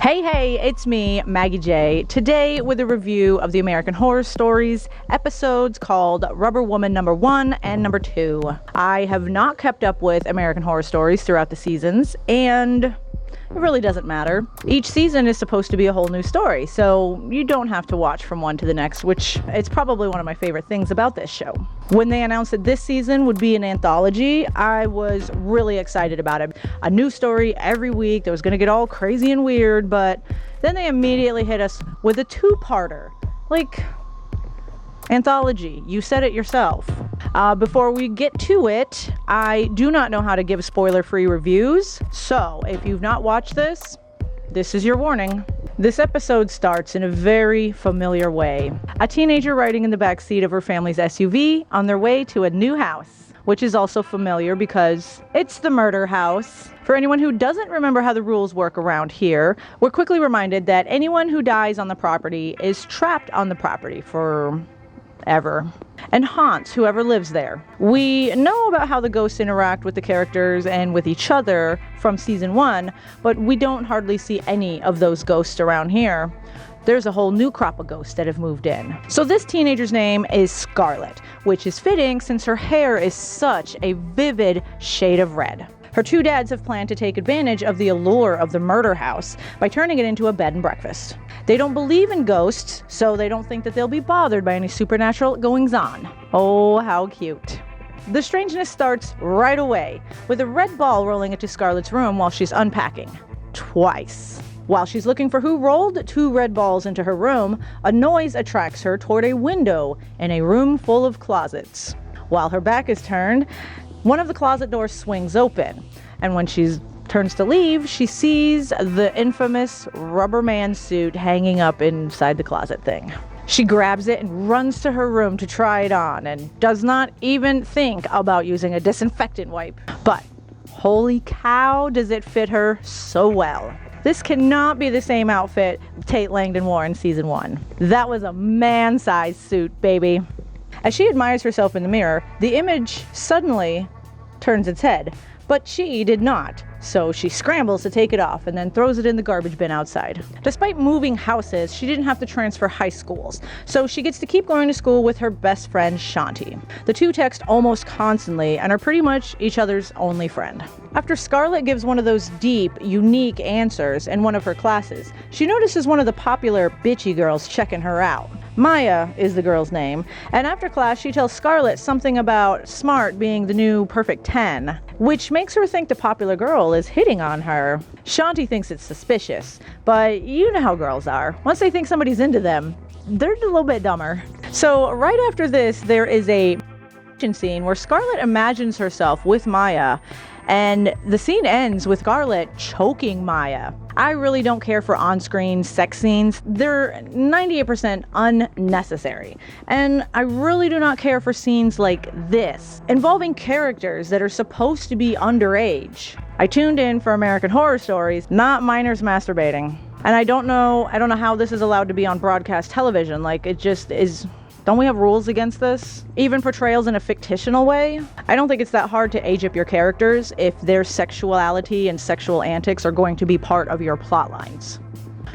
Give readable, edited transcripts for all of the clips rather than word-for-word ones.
Hey, it's me, Maggie J. Today with a review of the American Horror Stories episodes called Rubber Woman number 1 and number 2. I have not kept up with American Horror Stories throughout the seasons, and it really doesn't matter. Each season is supposed to be a whole new story, so you don't have to watch from one to the next, which is probably one of my favorite things about this show. When they announced that this season would be an anthology, I was really excited about it. A new story every week that was going to get all crazy and weird, but then they immediately hit us with a two-parter. Like, anthology. You said it yourself. Before we get to it, I do not know how to give spoiler-free reviews, so if you've not watched this is your warning. This episode starts in a very familiar way. A teenager riding in the backseat of her family's SUV on their way to a new house, which is also familiar because it's the murder house. For anyone who doesn't remember how the rules work around here, we're quickly reminded that anyone who dies on the property is trapped on the property forever and haunts whoever lives there. We know about how the ghosts interact with the characters and with each other from season 1, but we don't hardly see any of those ghosts around here. There's a whole new crop of ghosts that have moved in. So this teenager's name is Scarlet, which is fitting since her hair is such a vivid shade of red. Her two dads have planned to take advantage of the allure of the murder house by turning it into a bed and breakfast. They don't believe in ghosts, so they don't think that they'll be bothered by any supernatural goings-on. Oh, how cute. The strangeness starts right away, with a red ball rolling into Scarlet's room while she's unpacking. Twice. While she's looking for who rolled 2 red balls into her room, a noise attracts her toward a window in a room full of closets. While her back is turned, one of the closet doors swings open, and when she turns to leave, she sees the infamous rubber man suit hanging up inside the closet thing. She grabs it and runs to her room to try it on, and does not even think about using a disinfectant wipe. But holy cow, does it fit her so well. This cannot be the same outfit Tate Langdon wore in season 1. That was a man-sized suit, baby. As she admires herself in the mirror, the image suddenly turns its head, but she did not. So she scrambles to take it off and then throws it in the garbage bin outside. Despite moving houses, she didn't have to transfer high schools, so she gets to keep going to school with her best friend, Shanti. The two text almost constantly and are pretty much each other's only friend. After Scarlet gives one of those deep, unique answers in one of her classes, she notices one of the popular bitchy girls checking her out. Maya is the girl's name, and after class she tells Scarlet something about smart being the new perfect 10, which makes her think the popular girl is hitting on her. Shanti thinks it's suspicious, but you know how girls are. Once they think somebody's into them, they're a little bit dumber. So right after this, there is a scene where Scarlet imagines herself with Maya, and the scene ends with Scarlet choking Maya. I really don't care for on-screen sex scenes. They're 98% unnecessary. And I really do not care for scenes like this, involving characters that are supposed to be underage. I tuned in for American Horror Stories, not minors masturbating. And I don't know how this is allowed to be on broadcast television. Like, it just is. Don't we have rules against this? Even portrayals in a fictional way? I don't think it's that hard to age up your characters if their sexuality and sexual antics are going to be part of your plot lines.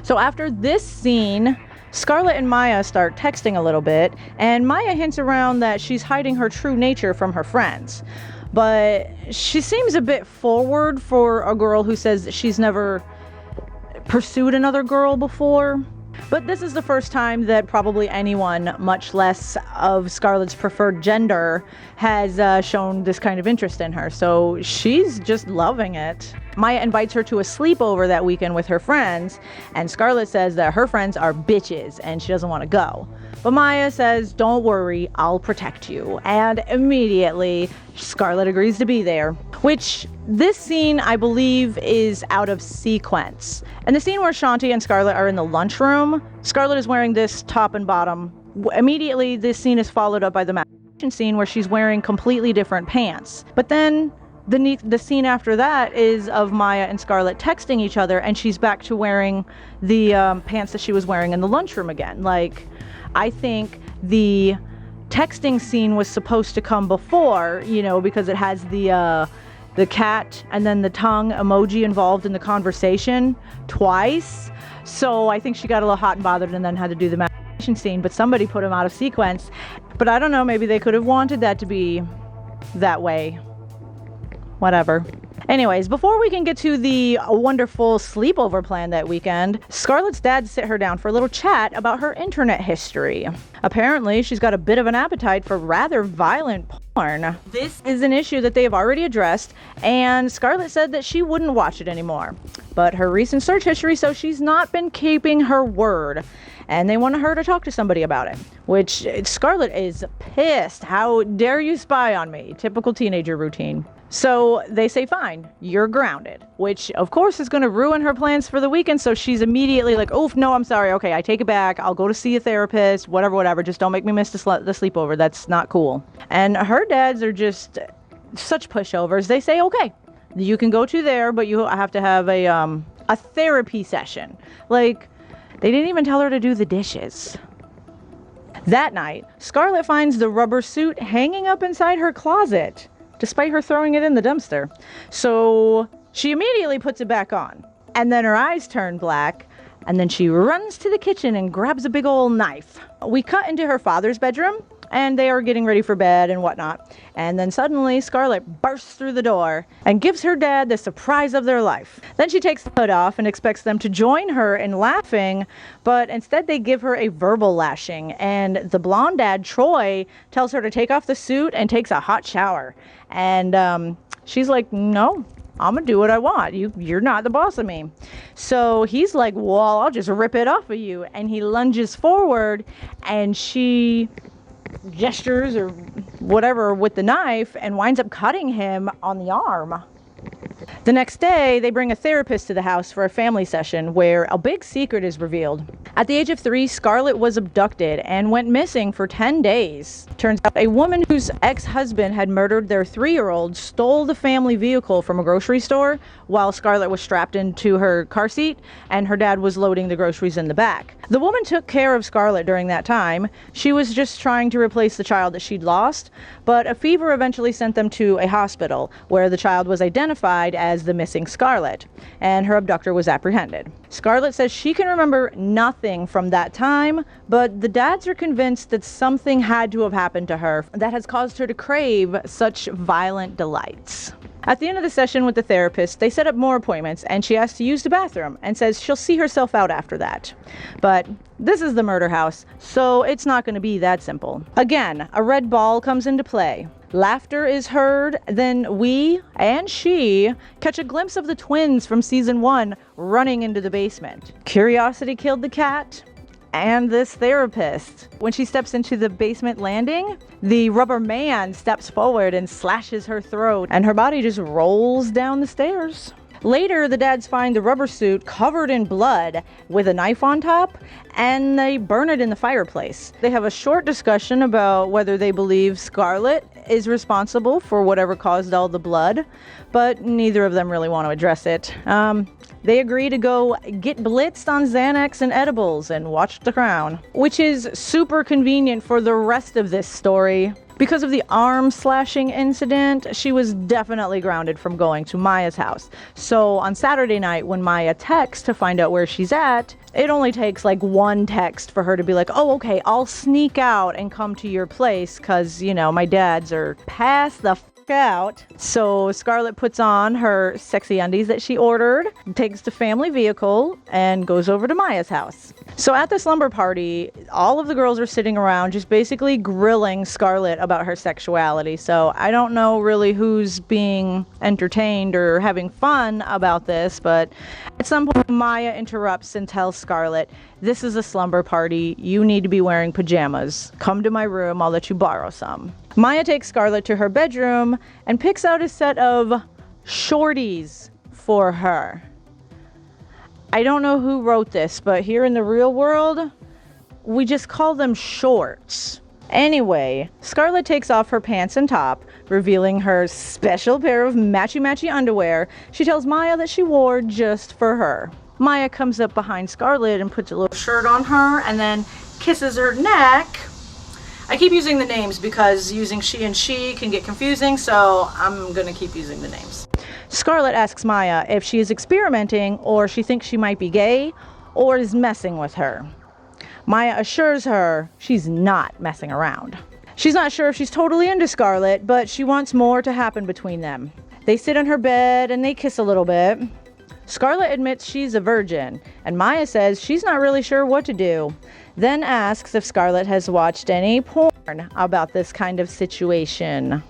So after this scene, Scarlet and Maya start texting a little bit, and Maya hints around that she's hiding her true nature from her friends. But she seems a bit forward for a girl who says she's never pursued another girl before. But this is the first time that probably anyone, much less of Scarlet's preferred gender, has shown this kind of interest in her. So she's just loving it. Maya invites her to a sleepover that weekend with her friends, and Scarlet says that her friends are bitches and she doesn't want to go. But Maya says, "Don't worry, I'll protect you." And immediately, Scarlet agrees to be there. Which, this scene, I believe, is out of sequence. And the scene where Shanti and Scarlet are in the lunchroom, Scarlet is wearing this top and bottom. Immediately, this scene is followed up by the scene where she's wearing completely different pants. But then the scene after that is of Maya and Scarlet texting each other, and she's back to wearing the pants that she was wearing in the lunchroom again. Like, I think the texting scene was supposed to come before, because it has the the cat and then the tongue emoji involved in the conversation twice. So I think she got a little hot and bothered and then had to do the masturbation scene, but somebody put him out of sequence. But I don't know, maybe they could have wanted that to be that way. Whatever. Anyways, before we can get to the wonderful sleepover plan that weekend, Scarlett's dad sit her down for a little chat about her internet history. Apparently, she's got a bit of an appetite for rather violent porn. This is an issue that they have already addressed, and Scarlett said that she wouldn't watch it anymore. But her recent search history, so she's not been keeping her word. And they wanted her to talk to somebody about it, which Scarlett is pissed. How dare you spy on me? Typical teenager routine. So they say, fine, you're grounded, which of course is going to ruin her plans for the weekend. So she's immediately like, oof, no, I'm sorry. Okay, I take it back. I'll go to see a therapist, whatever. Just don't make me miss the sleepover. That's not cool. And her dads are just such pushovers. They say, okay, you can go to there, but you have to have a therapy session. Like, they didn't even tell her to do the dishes. That night, Scarlett finds the rubber suit hanging up inside her closet, despite her throwing it in the dumpster. So she immediately puts it back on. And then her eyes turn black, and then she runs to the kitchen and grabs a big old knife. We cut into her father's bedroom, and they are getting ready for bed and whatnot. And then suddenly Scarlett bursts through the door and gives her dad the surprise of their life. Then she takes the hood off and expects them to join her in laughing, but instead they give her a verbal lashing. And the blonde dad, Troy, tells her to take off the suit and takes a hot shower. And she's like, no, I'm gonna do what I want. You're not the boss of me. So he's like, well, I'll just rip it off of you. And he lunges forward, and she gestures or whatever with the knife and winds up cutting him on the arm. The next day, they bring a therapist to the house for a family session where a big secret is revealed. At the age of 3, Scarlett was abducted and went missing for 10 days. Turns out a woman whose ex-husband had murdered their 3-year-old stole the family vehicle from a grocery store while Scarlett was strapped into her car seat and her dad was loading the groceries in the back. The woman took care of Scarlett during that time. She was just trying to replace the child that she'd lost, but a fever eventually sent them to a hospital where the child was identified as the missing Scarlett, and her abductor was apprehended. Scarlett says she can remember nothing from that time, but the dads are convinced that something had to have happened to her that has caused her to crave such violent delights. At the end of the session with the therapist, they set up more appointments, and she asks to use the bathroom and says she'll see herself out after that. But this is the murder house, so it's not going to be that simple. Again, a red ball comes into play. Laughter is heard, then we and she catch a glimpse of the twins from season 1 running into the basement. Curiosity killed the cat and this therapist. When she steps into the basement landing, the rubber man steps forward and slashes her throat, and her body just rolls down the stairs. Later, the dads find the rubber suit covered in blood with a knife on top, and they burn it in the fireplace. They have a short discussion about whether they believe Scarlett is responsible for whatever caused all the blood, but neither of them really want to address it. They agree to go get blitzed on Xanax and edibles and watch The Crown, which is super convenient for the rest of this story. Because of the arm slashing incident, she was definitely grounded from going to Maya's house. So on Saturday night, when Maya texts to find out where she's at, it only takes like one text for her to be like, oh, okay, I'll sneak out and come to your place because, you know, my dads are past the out. So Scarlett puts on her sexy undies that she ordered, takes the family vehicle, and goes over to Maya's house. So at the slumber party, all of the girls are sitting around just basically grilling Scarlett about her sexuality. So I don't know really who's being entertained or having fun about this, but at some point Maya interrupts and tells Scarlett, this is a slumber party. You need to be wearing pajamas. Come to my room. I'll let you borrow some. Maya takes Scarlett to her bedroom and picks out a set of shorties for her. I don't know who wrote this, but here in the real world, we just call them shorts. Anyway, Scarlett takes off her pants and top, revealing her special pair of matchy-matchy underwear she tells Maya that she wore just for her. Maya comes up behind Scarlett and puts a little shirt on her and then kisses her neck. I keep using the names because using she and she can get confusing, so I'm gonna keep using the names. Scarlett asks Maya if she is experimenting or she thinks she might be gay or is messing with her. Maya assures her she's not messing around. She's not sure if she's totally into Scarlett, but she wants more to happen between them. They sit on her bed and they kiss a little bit. Scarlett admits she's a virgin, and Maya says she's not really sure what to do. Then asks if Scarlett has watched any porn about this kind of situation.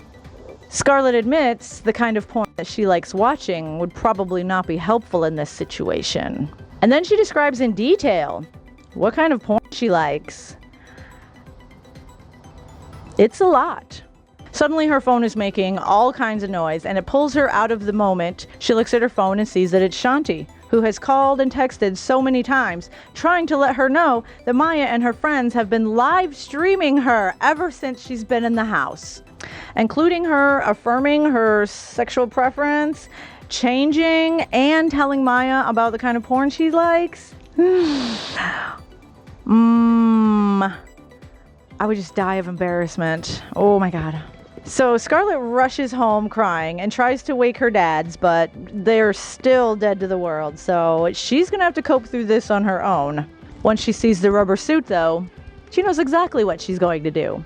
Scarlett admits the kind of porn that she likes watching would probably not be helpful in this situation. And then she describes in detail what kind of porn she likes. It's a lot. Suddenly her phone is making all kinds of noise and it pulls her out of the moment. She looks at her phone and sees that it's Shanti, who has called and texted so many times, trying to let her know that Maya and her friends have been live streaming her ever since she's been in the house, including her affirming her sexual preference, changing, and telling Maya about the kind of porn she likes. I would just die of embarrassment. Oh my God. So Scarlett rushes home crying and tries to wake her dads, but they're still dead to the world, so she's gonna have to cope through this on her own. Once she sees the rubber suit, though, she knows exactly what she's going to do.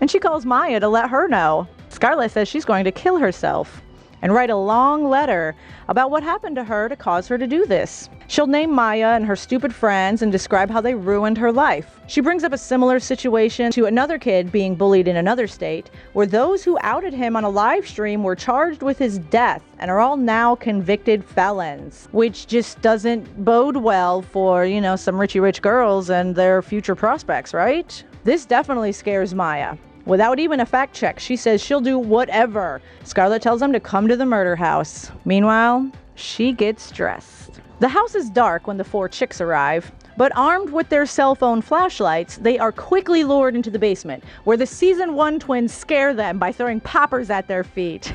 And she calls Maya to let her know. Scarlett says she's going to kill herself and write a long letter about what happened to her to cause her to do this. She'll name Maya and her stupid friends and describe how they ruined her life. She brings up a similar situation to another kid being bullied in another state, where those who outed him on a live stream were charged with his death and are all now convicted felons, which just doesn't bode well for, some rich girls and their future prospects, right? This definitely scares Maya. Without even a fact check, she says she'll do whatever. Scarlett tells them to come to the murder house. Meanwhile, she gets dressed. The house is dark when the 4 chicks arrive, but armed with their cell phone flashlights, they are quickly lured into the basement, where the season 1 twins scare them by throwing poppers at their feet.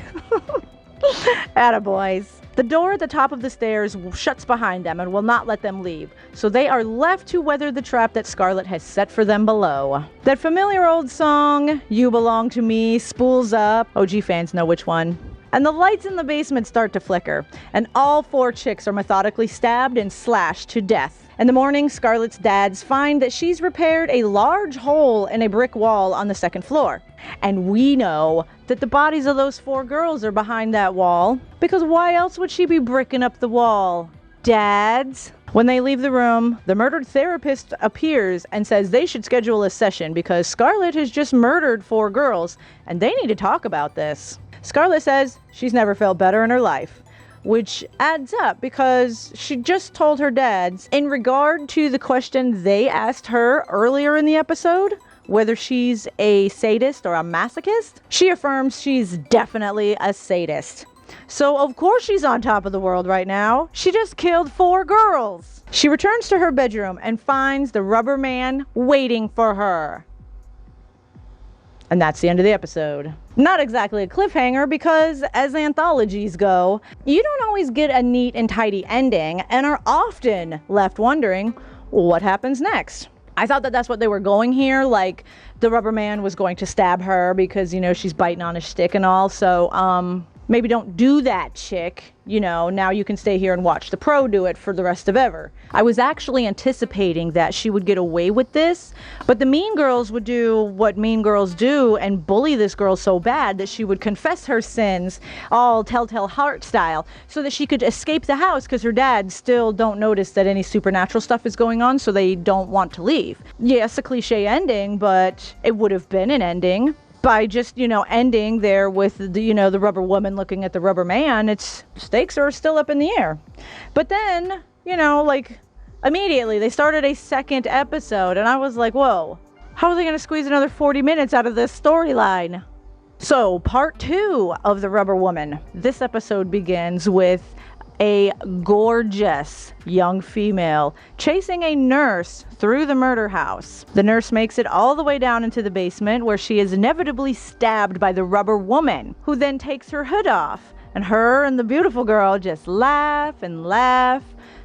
Attaboys. The door at the top of the stairs shuts behind them and will not let them leave, so they are left to weather the trap that Scarlett has set for them below. That familiar old song, You Belong to Me, spools up. OG fans know which one. And the lights in the basement start to flicker, and all 4 chicks are methodically stabbed and slashed to death. In the morning, Scarlett's dads find that she's repaired a large hole in a brick wall on the 2nd floor. And we know that the bodies of those 4 girls are behind that wall, because why else would she be bricking up the wall? Dads? When they leave the room, the murdered therapist appears and says they should schedule a session because Scarlett has just murdered 4 girls, and they need to talk about this. Scarlett says she's never felt better in her life, which adds up because she just told her dads, in regard to the question they asked her earlier in the episode, whether she's a sadist or a masochist, she affirms she's definitely a sadist. So of course she's on top of the world right now. She just killed 4 girls. She returns to her bedroom and finds the rubber man waiting for her. And that's the end of the episode. Not exactly a cliffhanger because, as anthologies go, you don't always get a neat and tidy ending and are often left wondering, what happens next? I thought that that's what they were going here, like the rubber man was going to stab her because, she's biting on his stick and all, so, maybe don't do that, chick. Now you can stay here and watch the pro do it for the rest of ever. I was actually anticipating that she would get away with this, but the mean girls would do what mean girls do and bully this girl so bad that she would confess her sins, all telltale heart style, so that she could escape the house because her dads still don't notice that any supernatural stuff is going on, so they don't want to leave. Yes, a cliche ending, but it would have been an ending. By just, ending there with the rubber woman looking at the rubber man, its stakes are still up in the air. But then, immediately they started a 2nd episode and I was like, whoa, how are they going to squeeze another 40 minutes out of this storyline? So part 2 of the rubber woman. This episode begins with a gorgeous young female chasing a nurse through the murder house. The nurse makes it all the way down into the basement where she is inevitably stabbed by the rubber woman, who then takes her hood off. And her and the beautiful girl just laugh and laugh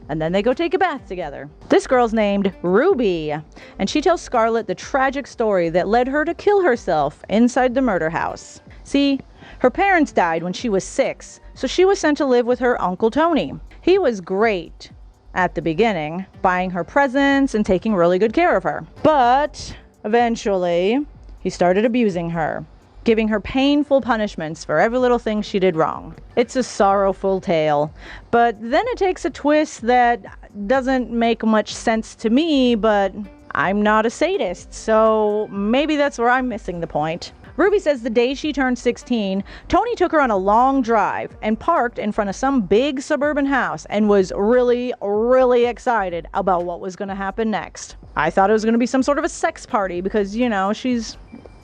and then they go take a bath together. This girl's named Ruby, and she tells Scarlett the tragic story that led her to kill herself inside the murder house. See, her parents died when she was 6, so she was sent to live with her Uncle Tony. He was great at the beginning, buying her presents and taking really good care of her. But eventually, he started abusing her, giving her painful punishments for every little thing she did wrong. It's a sorrowful tale, but then it takes a twist that doesn't make much sense to me, but I'm not a sadist, so maybe that's where I'm missing the point. Ruby says the day she turned 16, Tony took her on a long drive and parked in front of some big suburban house and was really, really excited about what was going to happen next. I thought it was going to be some sort of a sex party because, you know, she's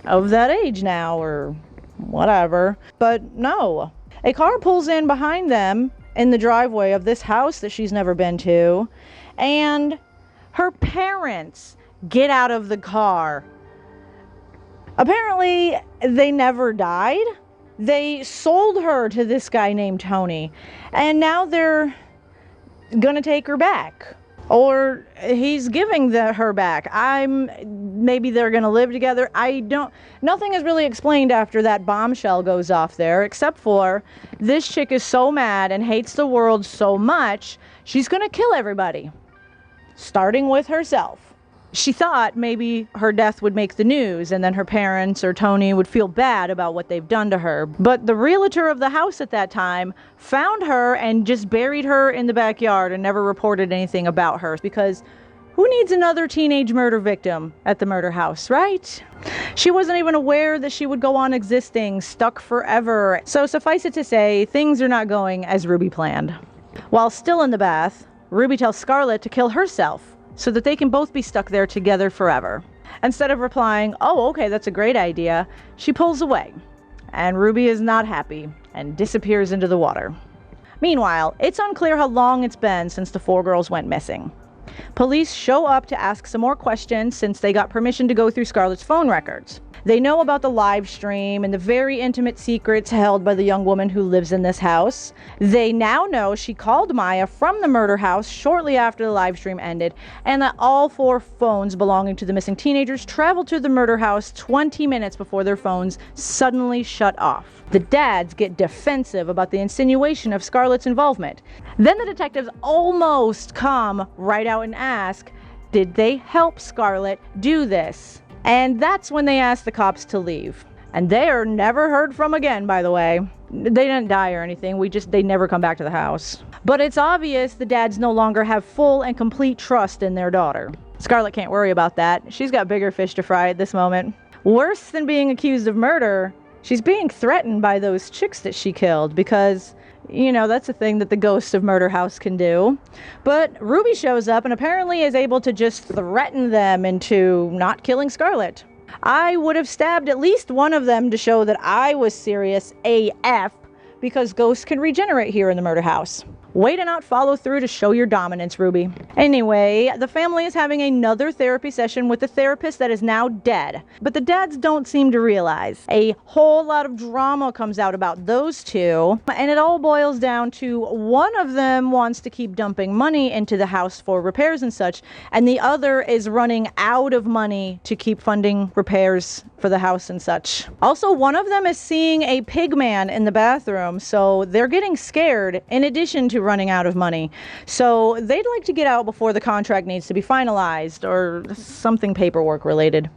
of that age now or whatever. But no. A car pulls in behind them in the driveway of this house that she's never been to, and her parents get out of the car. Apparently, they never died. They sold her to this guy named Tony, and now they're gonna take her back. Or he's giving her back. Maybe they're gonna live together. Nothing is really explained after that bombshell goes off there, except for this chick is so mad and hates the world so much, she's gonna kill everybody, starting with herself. She thought maybe her death would make the news and then her parents or Tony would feel bad about what they've done to her. But the realtor of the house at that time found her and just buried her in the backyard and never reported anything about her, because who needs another teenage murder victim at the murder house, right? She wasn't even aware that she would go on existing, stuck forever. So suffice it to say, things are not going as Ruby planned. While still in the bath, Ruby tells Scarlett to kill herself, so that they can both be stuck there together forever. Instead of replying, "Oh, okay, that's a great idea," she pulls away, and Ruby is not happy and disappears into the water. Meanwhile, it's unclear how long it's been since the 4 girls went missing. Police show up to ask some more questions since they got permission to go through Scarlett's phone records. They know about the live stream and the very intimate secrets held by the young woman who lives in this house. They now know she called Maya from the murder house shortly after the live stream ended, and that all 4 phones belonging to the missing teenagers traveled to the murder house 20 minutes before their phones suddenly shut off. The dads get defensive about the insinuation of Scarlett's involvement. Then the detectives almost come right out and ask, did they help Scarlett do this? And that's when they ask the cops to leave. And they are never heard from again, by the way. They didn't die or anything, they never come back to the house. But it's obvious the dads no longer have full and complete trust in their daughter. Scarlett can't worry about that. She's got bigger fish to fry at this moment. Worse than being accused of murder, she's being threatened by those chicks that she killed, because, you know, that's a thing that the ghosts of Murder House can do. But Ruby shows up and apparently is able to just threaten them into not killing Scarlett. I would have stabbed at least one of them to show that I was serious AF, because ghosts can regenerate here in the Murder House. Way to not follow through to show your dominance, Ruby. Anyway, the family is having another therapy session with the therapist that is now dead. But the dads don't seem to realize. A whole lot of drama comes out about those two, and it all boils down to one of them wants to keep dumping money into the house for repairs and such, and the other is running out of money to keep funding repairs for the house and such. Also, one of them is seeing a pig man in the bathroom, so they're getting scared in addition to running out of money. So they'd like to get out before the contract needs to be finalized or something paperwork related.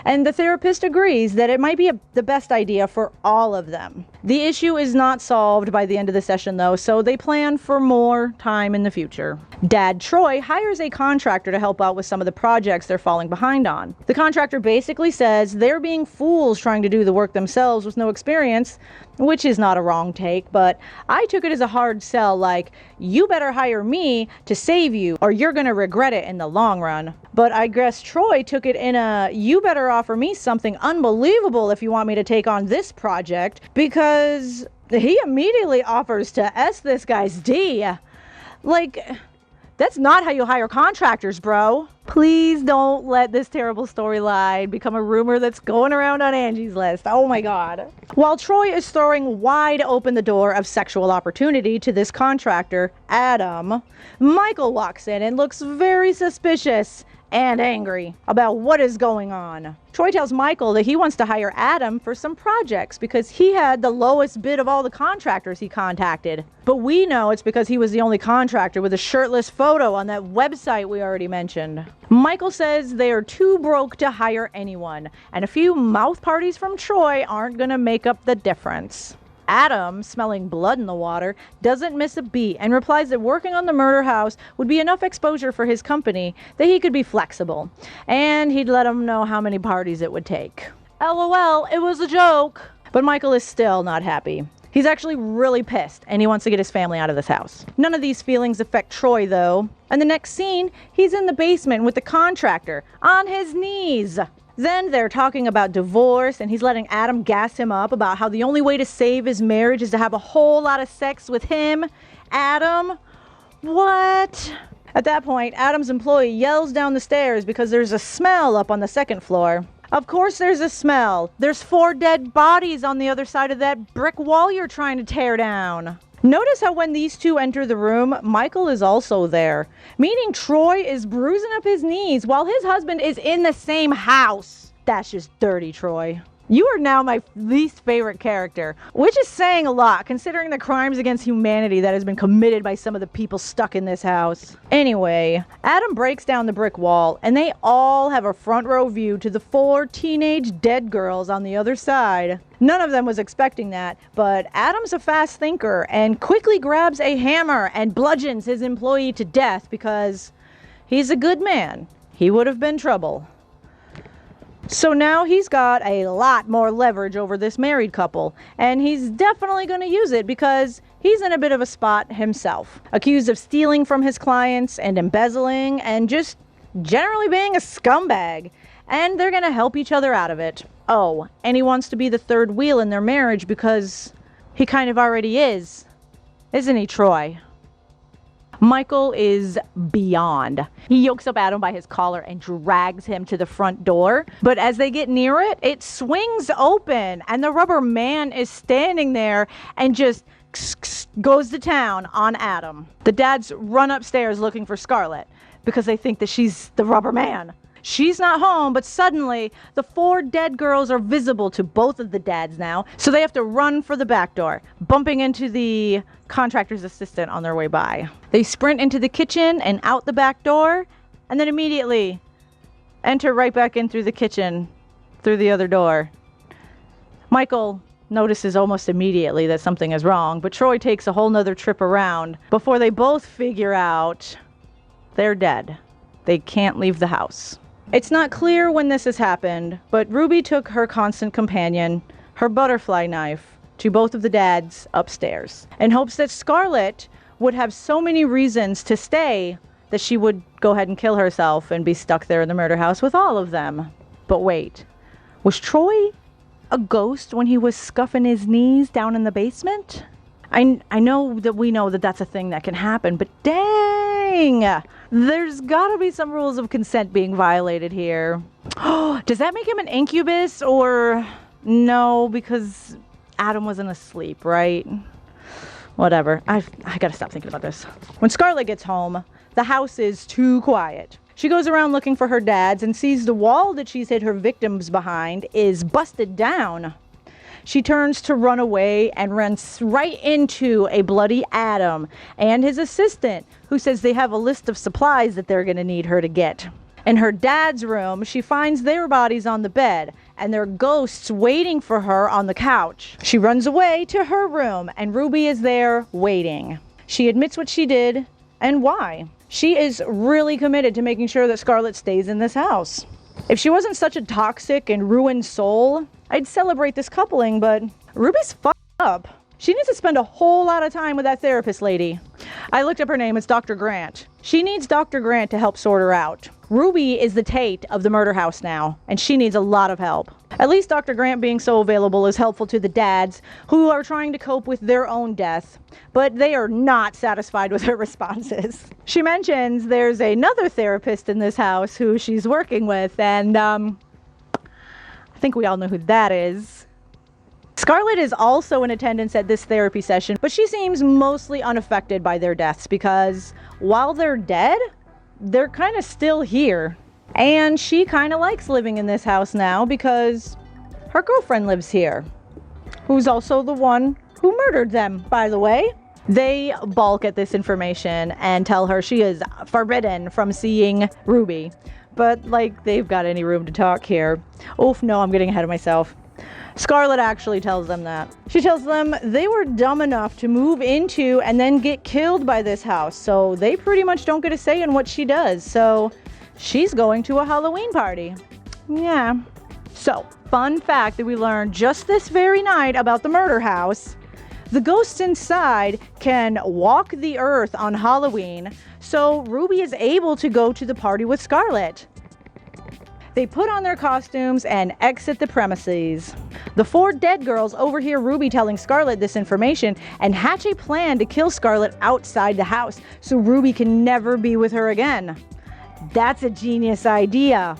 And the therapist agrees that it might be the best idea for all of them. The issue is not solved by the end of the session though, so they plan for more time in the future. Dad Troy hires a contractor to help out with some of the projects they're falling behind on. The contractor basically says they're being fools trying to do the work themselves with no experience, which is not a wrong take, but I took it as a hard sell, like, you better hire me to save you or you're gonna regret it in the long run. But I guess Troy took it in a, you better offer me something unbelievable if you want me to take on this project, because he immediately offers to S this guy's D. Like, That's not how you hire contractors, bro. Please don't let this terrible storyline become a rumor that's going around on Angie's List. Oh my God. While Troy is throwing wide open the door of sexual opportunity to this contractor, Adam, Michael walks in and looks very suspicious and angry about what is going on. Troy tells Michael that he wants to hire Adam for some projects because he had the lowest bid of all the contractors he contacted. But we know it's because he was the only contractor with a shirtless photo on that website we already mentioned. Michael says they are too broke to hire anyone, and a few mouth parties from Troy aren't gonna make up the difference. Adam, smelling blood in the water, doesn't miss a beat and replies that working on the murder house would be enough exposure for his company that he could be flexible, and he'd let him know how many parties it would take. LOL, it was a joke. But Michael is still not happy. He's actually really pissed, and he wants to get his family out of this house. None of these feelings affect Troy, though. And the next scene, he's in the basement with the contractor, on his knees. Then they're talking about divorce, and he's letting Adam gas him up about how the only way to save his marriage is to have a whole lot of sex with him. Adam? What? At that point, Adam's employee yells down the stairs because there's a smell up on the second floor. Of course there's a smell. There's 4 dead bodies on the other side of that brick wall you're trying to tear down. Notice how when these two enter the room, Michael is also there, meaning Troy is bruising up his knees while his husband is in the same house. That's just dirty, Troy. You are now my least favorite character, which is saying a lot considering the crimes against humanity that has been committed by some of the people stuck in this house. Anyway, Adam breaks down the brick wall and they all have a front row view to the 4 teenage dead girls on the other side. None of them was expecting that, but Adam's a fast thinker and quickly grabs a hammer and bludgeons his employee to death because he's a good man. He would have been trouble. So now he's got a lot more leverage over this married couple, and he's definitely going to use it because he's in a bit of a spot himself, accused of stealing from his clients and embezzling and just generally being a scumbag, and they're going to help each other out of it. Oh, and he wants to be the third wheel in their marriage because he kind of already is, isn't he, Troy? Michael is beyond. He yokes up Adam by his collar and drags him to the front door. But as they get near it, it swings open and the rubber man is standing there and just goes to town on Adam. The dads run upstairs looking for Scarlett because they think that she's the rubber man. She's not home, but suddenly the 4 dead girls are visible to both of the dads now, so they have to run for the back door, bumping into the contractor's assistant on their way by. They sprint into the kitchen and out the back door, and then immediately enter right back in through the kitchen, through the other door. Michael notices almost immediately that something is wrong, but Troy takes a whole nother trip around before they both figure out they're dead. They can't leave the house. It's not clear when this has happened, but Ruby took her constant companion, her butterfly knife, to both of the dads upstairs in hopes that Scarlett would have so many reasons to stay that she would go ahead and kill herself and be stuck there in the murder house with all of them. But wait, was Troy a ghost when he was scuffing his knees down in the basement? I know that we know that that's a thing that can happen, but dang! There's gotta be some rules of consent being violated here. Does that make him an incubus or no? Because Adam wasn't asleep, right? Whatever. I gotta stop thinking about this. When Scarlett gets home, the house is too quiet. She goes around looking for her dads and sees the wall that she's hid her victims behind is busted down. She turns to run away and runs right into a bloody Adam and his assistant, who says they have a list of supplies that they're going to need her to get. In her dad's room, she finds their bodies on the bed and their ghosts waiting for her on the couch. She runs away to her room and Ruby is there waiting. She admits what she did and why. She is really committed to making sure that Scarlett stays in this house. If she wasn't such a toxic and ruined soul, I'd celebrate this coupling, but Ruby's fucked up. She needs to spend a whole lot of time with that therapist lady. I looked up her name, it's Dr. Grant. She needs Dr. Grant to help sort her out. Ruby is the Tate of the murder house now, and she needs a lot of help. At least Dr. Grant being so available is helpful to the dads who are trying to cope with their own death, but they are not satisfied with her responses. She mentions there's another therapist in this house who she's working with, and I think we all know who that is. Scarlett is also in attendance at this therapy session, but she seems mostly unaffected by their deaths because while they're dead, they're kind of still here. And she kind of likes living in this house now because her girlfriend lives here, who's also the one who murdered them, by the way. They balk at this information and tell her she is forbidden from seeing Ruby. But like they've got any room to talk here. Oof, no, I'm getting ahead of myself. Scarlett actually tells them that. She tells them they were dumb enough to move into and then get killed by this house, so they pretty much don't get a say in what she does. So she's going to a Halloween party. Yeah. So, fun fact that we learned just this very night about the murder house. The ghosts inside can walk the earth on Halloween, so Ruby is able to go to the party with Scarlett. They put on their costumes and exit the premises. The 4 dead girls overhear Ruby telling Scarlett this information and hatch a plan to kill Scarlett outside the house so Ruby can never be with her again. That's a genius idea.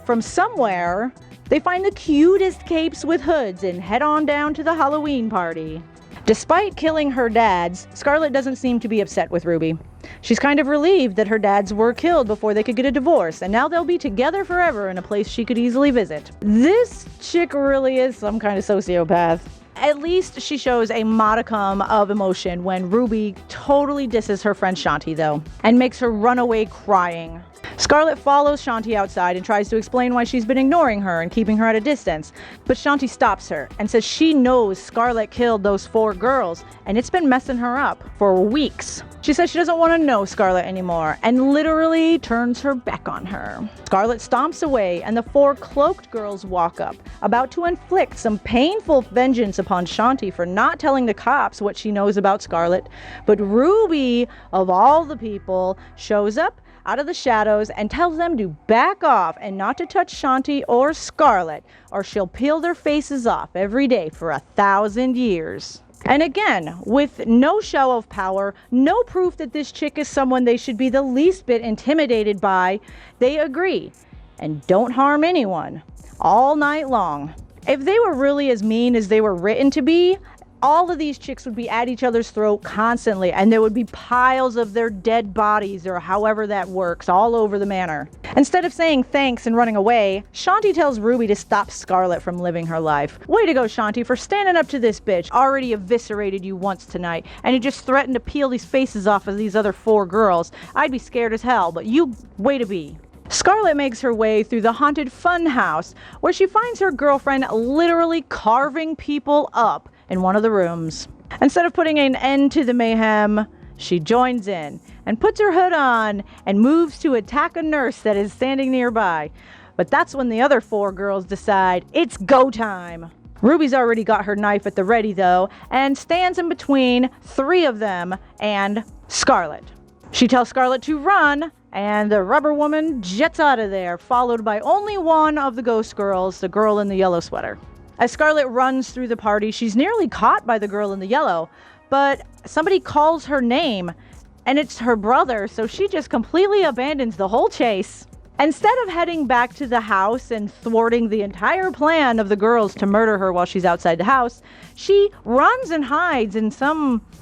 From somewhere, they find the cutest capes with hoods and head on down to the Halloween party. Despite killing her dads, Scarlett doesn't seem to be upset with Ruby. She's kind of relieved that her dads were killed before they could get a divorce, and now they'll be together forever in a place she could easily visit. This chick really is some kind of sociopath. At least she shows a modicum of emotion when Ruby totally disses her friend Shanti, though, and makes her run away crying. Scarlett follows Shanti outside and tries to explain why she's been ignoring her and keeping her at a distance, but Shanti stops her and says she knows Scarlett killed those 4 girls, and it's been messing her up for weeks. She says she doesn't want to know Scarlett anymore and literally turns her back on her. Scarlett stomps away and the 4 cloaked girls walk up, about to inflict some painful vengeance upon Shanti for not telling the cops what she knows about Scarlett. But Ruby, of all the people, shows up out of the shadows and tells them to back off and not to touch Shanti or Scarlett, or she'll peel their faces off every day for 1,000 years. And again, with no show of power, no proof that this chick is someone they should be the least bit intimidated by, they agree and don't harm anyone all night long. If they were really as mean as they were written to be, all of these chicks would be at each other's throat constantly, and there would be piles of their dead bodies, or however that works, all over the manor. Instead of saying thanks and running away, Shanti tells Ruby to stop Scarlett from living her life. Way to go, Shanti, for standing up to this bitch. Already eviscerated you once tonight, and you just threatened to peel these faces off of these other 4 girls. I'd be scared as hell, but you, way to be. Scarlett makes her way through the haunted fun house, where she finds her girlfriend literally carving people up in one of the rooms. Instead of putting an end to the mayhem, she joins in and puts her hood on and moves to attack a nurse that is standing nearby. But that's when the other 4 girls decide it's go time. Ruby's already got her knife at the ready though, and stands in between 3 of them and Scarlett. She tells Scarlett to run, and the rubber woman jets out of there, followed by only one of the ghost girls, the girl in the yellow sweater. As Scarlett runs through the party, she's nearly caught by the girl in the yellow, but somebody calls her name, and it's her brother, so she just completely abandons the whole chase. Instead of heading back to the house and thwarting the entire plan of the girls to murder her while she's outside the house, she runs and hides in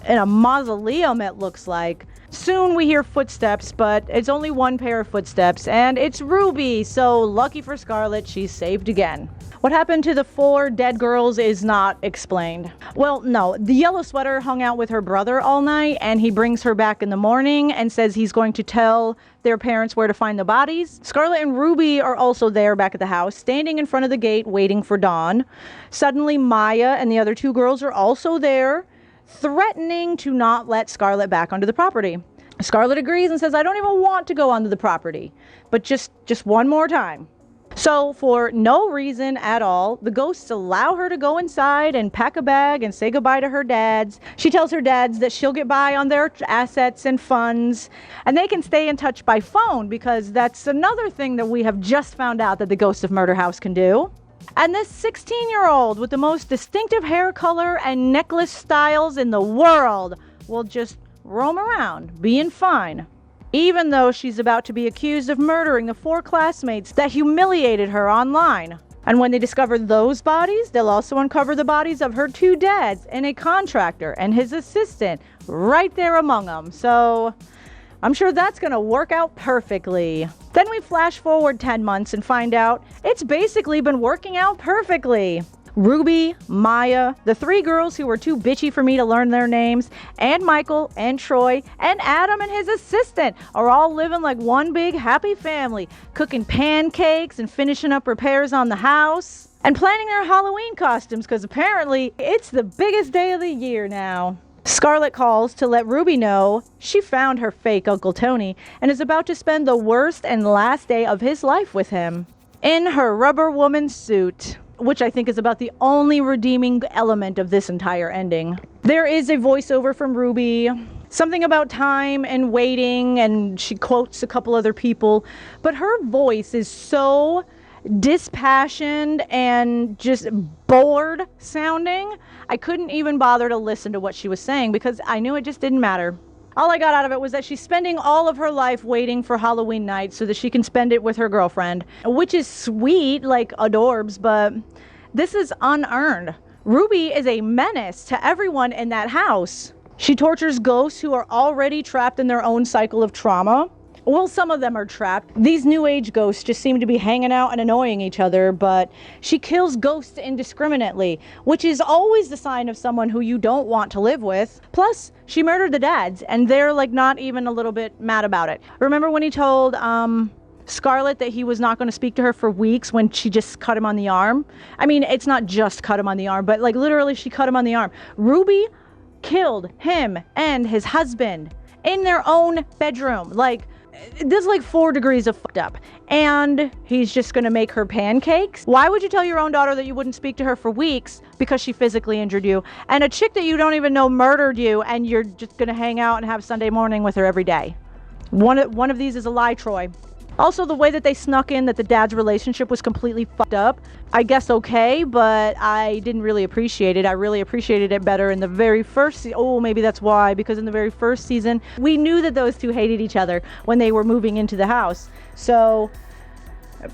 a mausoleum, it looks like. Soon we hear footsteps, but it's only one pair of footsteps, and it's Ruby, so lucky for Scarlett, she's saved again. What happened to the 4 dead girls is not explained. Well, no, the yellow sweater hung out with her brother all night, and he brings her back in the morning and says he's going to tell their parents where to find the bodies. Scarlett and Ruby are also there back at the house, standing in front of the gate waiting for dawn. Suddenly, Maya and the other 2 girls are also there, threatening to not let Scarlett back onto the property. Scarlett agrees and says, I don't even want to go onto the property, but just one more time. So, for no reason at all, the ghosts allow her to go inside and pack a bag and say goodbye to her dads. She tells her dads that she'll get by on their assets and funds, and they can stay in touch by phone, because that's another thing that we have just found out that the Ghost of Murder House can do. And this 16-year-old with the most distinctive hair color and necklace styles in the world will just roam around being fine, even though she's about to be accused of murdering the 4 classmates that humiliated her online. And when they discover those bodies, they'll also uncover the bodies of her 2 dads and a contractor and his assistant right there among them. So I'm sure that's going to work out perfectly. Then we flash forward 10 months and find out it's basically been working out perfectly. Ruby, Maya, the 3 girls who were too bitchy for me to learn their names, and Michael and Troy and Adam and his assistant are all living like one big happy family, cooking pancakes and finishing up repairs on the house and planning their Halloween costumes because apparently it's the biggest day of the year now. Scarlett calls to let Ruby know she found her fake Uncle Tony and is about to spend the worst and last day of his life with him in her rubber woman suit, which I think is about the only redeeming element of this entire ending. There is a voiceover from Ruby, something about time and waiting, and she quotes a couple other people, but her voice is so dispassioned and just bored sounding. I couldn't even bother to listen to what she was saying because I knew it just didn't matter. All I got out of it was that she's spending all of her life waiting for Halloween night so that she can spend it with her girlfriend, which is sweet, like adorbs, but this is unearned. Ruby is a menace to everyone in that house. She tortures ghosts who are already trapped in their own cycle of trauma. Well, some of them are trapped. These new age ghosts just seem to be hanging out and annoying each other, but she kills ghosts indiscriminately, which is always the sign of someone who you don't want to live with. Plus, she murdered the dads, and they're like not even a little bit mad about it. Remember when he told Scarlett that he was not going to speak to her for weeks when she just cut him on the arm? I mean, it's not just cut him on the arm, but like literally she cut him on the arm. Ruby killed him and his husband in their own bedroom. Like, there's like 4 degrees of fucked up, and he's just gonna make her pancakes. Why would you tell your own daughter that you wouldn't speak to her for weeks because she physically injured you, and a chick that you don't even know murdered you, and you're just gonna hang out and have Sunday morning with her every day? One of these is a lie, Troy. Also, the way that they snuck in that the dad's relationship was completely fucked up, I guess okay, but I didn't really appreciate it. I really appreciated it better in the very first maybe that's why, because in the very first season, we knew that those 2 hated each other when they were moving into the house. So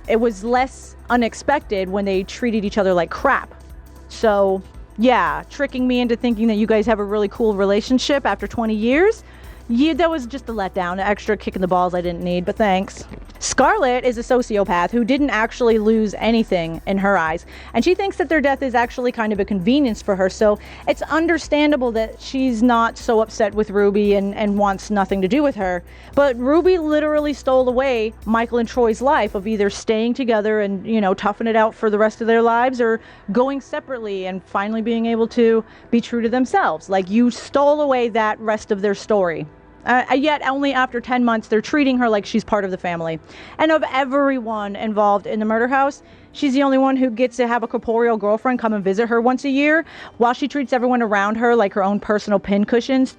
it was less unexpected when they treated each other like crap. So yeah, tricking me into thinking that you guys have a really cool relationship after 20 years. Yeah, that was just a letdown, an extra kick in the balls I didn't need, but thanks. Scarlett is a sociopath who didn't actually lose anything in her eyes, and she thinks that their death is actually kind of a convenience for her, so it's understandable that she's not so upset with Ruby and wants nothing to do with her. But Ruby literally stole away Michael and Troy's life of either staying together and, toughing it out for the rest of their lives, or going separately and finally being able to be true to themselves. Like, you stole away that rest of their story. Yet only after 10 months they're treating her like she's part of the family. And of everyone involved in the murder house, she's the only one who gets to have a corporeal girlfriend come and visit her once a year, while she treats everyone around her like her own personal pincushions.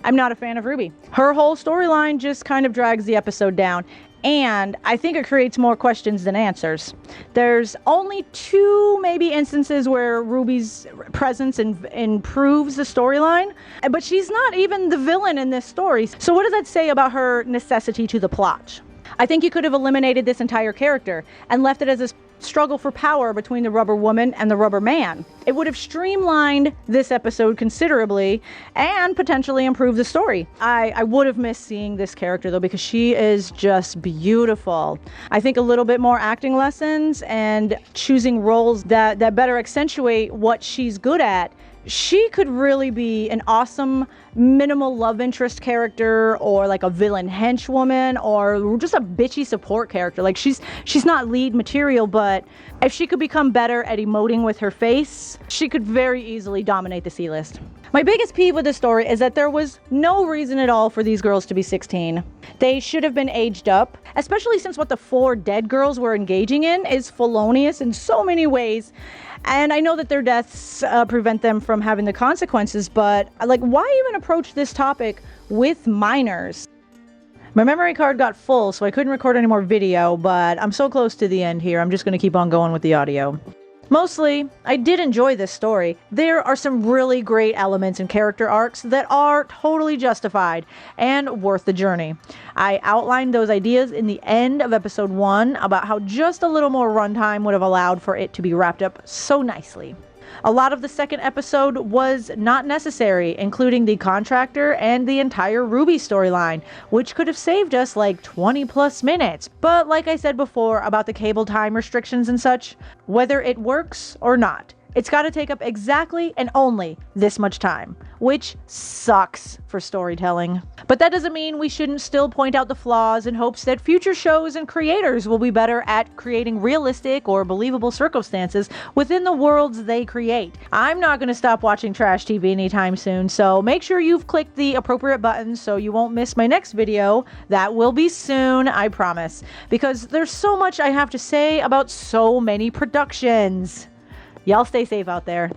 I'm not a fan of Ruby. Her whole storyline just kind of drags the episode down, and I think it creates more questions than answers. There's only 2 maybe instances where Ruby's presence improves the storyline, but she's not even the villain in this story. So what does that say about her necessity to the plot? I think you could have eliminated this entire character and left it as a struggle for power between the rubber woman and the rubber man. It would have streamlined this episode considerably and potentially improved the story. I would have missed seeing this character though, because she is just beautiful. I think a little bit more acting lessons and choosing roles that better accentuate what she's good at. She could really be an awesome minimal love interest character, or like a villain henchwoman, or just a bitchy support character. Like, she's not lead material, but if she could become better at emoting with her face, she could very easily dominate the C-list. My biggest peeve with this story is that there was no reason at all for these girls to be 16. They should have been aged up, especially since what the 4 dead girls were engaging in is felonious in so many ways. And I know that their deaths prevent them from having the consequences, but like, why even approach this topic with minors? My memory card got full, so I couldn't record any more video, but I'm so close to the end here, I'm just going to keep on going with the audio. Mostly, I did enjoy this story. There are some really great elements and character arcs that are totally justified and worth the journey. I outlined those ideas in the end of episode 1 about how just a little more runtime would have allowed for it to be wrapped up so nicely. A lot of the second episode was not necessary, including the contractor and the entire Ruby storyline, which could have saved us like 20 plus minutes. But like I said before about the cable time restrictions and such, whether it works or not, it's got to take up exactly and only this much time, which sucks for storytelling. But that doesn't mean we shouldn't still point out the flaws in hopes that future shows and creators will be better at creating realistic or believable circumstances within the worlds they create. I'm not going to stop watching trash TV anytime soon, so make sure you've clicked the appropriate buttons so you won't miss my next video. That will be soon, I promise, because there's so much I have to say about so many productions. Y'all stay safe out there.